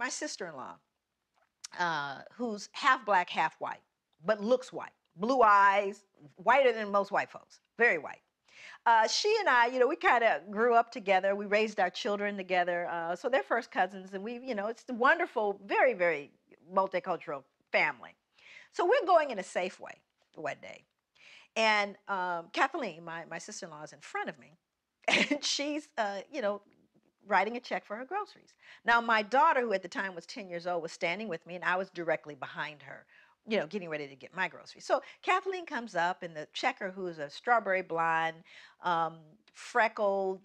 my sister-in-law, who's half black, half white, but looks white. Blue eyes, whiter than most white folks, very white. She and I, we kind of grew up together. We raised our children together. So they're first cousins, and it's a wonderful, very, very multicultural family. So we're going in a Safeway one day. And Kathleen, my sister-in-law, is in front of me. And she's, writing a check for her groceries. Now, my daughter, who at the time was 10 years old, was standing with me, and I was directly behind her, getting ready to get my groceries. So Kathleen comes up, and the checker, who is a strawberry blonde, freckled,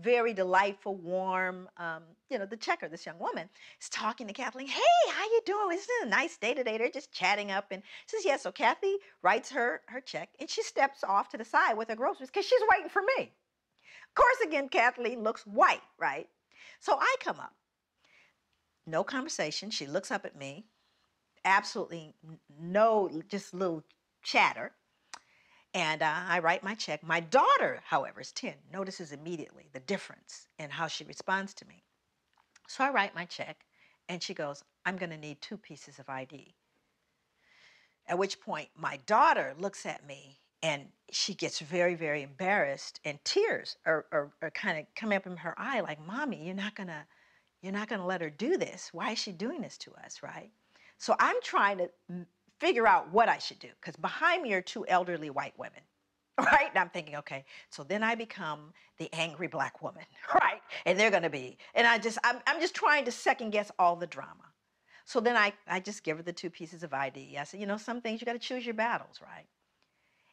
very delightful, warm, the checker, this young woman, is talking to Kathleen. Hey, how you doing? Isn't it a nice day today? They're just chatting up. And says, yeah. So Kathy writes her check, and she steps off to the side with her groceries because she's waiting for me. Of course, again, Kathleen looks white, right? So I come up. No conversation. She looks up at me. Absolutely no, just little chatter. And I write my check. My daughter, however, is 10, notices immediately the difference in how she responds to me. So I write my check, and she goes, I'm going to need 2 pieces of ID. At which point, my daughter looks at me, and she gets very, very embarrassed, and tears are kind of coming up in her eye, like, Mommy, you're not gonna let her do this. Why is she doing this to us, right? So I'm trying to figure out what I should do, because behind me are 2 elderly white women, right? And I'm thinking, okay, so then I become the angry black woman, right? And they're gonna be, and I'm just trying to second guess all the drama. So then I just give her the 2 pieces of ID. I said, some things you gotta choose your battles, right?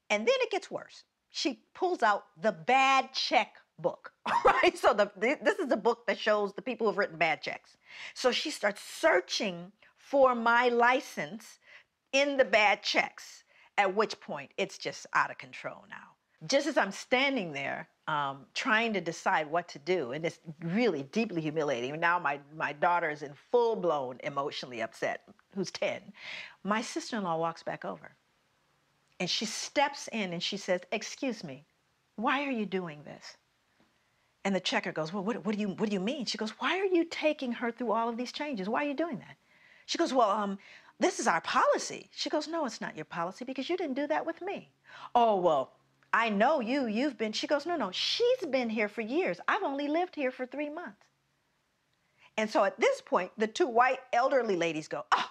And then it gets worse. She pulls out the bad check book, right? So this is the book that shows the people who've written bad checks. So she starts searching for my license in the bad checks, at which point it's just out of control now. Just as I'm standing there trying to decide what to do, and it's really deeply humiliating. Now my daughter is in full-blown emotionally upset, who's 10. My sister-in-law walks back over. And she steps in and she says, excuse me, why are you doing this? And the checker goes, well, what do you mean? She goes, why are you taking her through all of these changes? Why are you doing that? She goes, well, this is our policy. She goes, no, it's not your policy because you didn't do that with me. Oh, well, I know you've been. She goes, no, she's been here for years. I've only lived here for 3 months. And so at this point, the 2 white elderly ladies go, oh,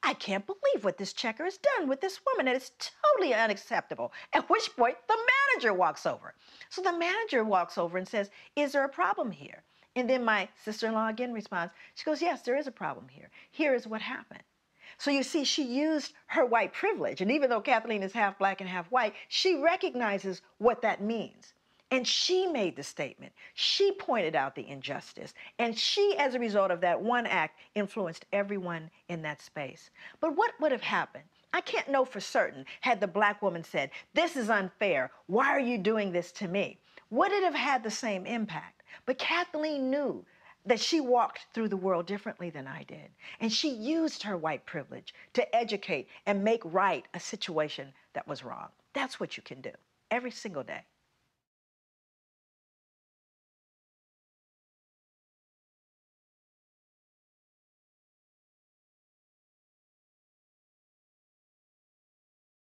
I can't believe what this checker has done with this woman. And it's totally unacceptable. At which point, the manager walks over. So the manager walks over and says, is there a problem here? And then my sister-in-law again responds. She goes, yes, there is a problem here. Here is what happened. So you see, she used her white privilege. And even though Kathleen is half black and half white, she recognizes what that means. And she made the statement. She pointed out the injustice. And she, as a result of that one act, influenced everyone in that space. But what would have happened? I can't know for certain had the black woman said, this is unfair. Why are you doing this to me? Would it have had the same impact? But Kathleen knew that she walked through the world differently than I did. And she used her white privilege to educate and make right a situation that was wrong. That's what you can do every single day.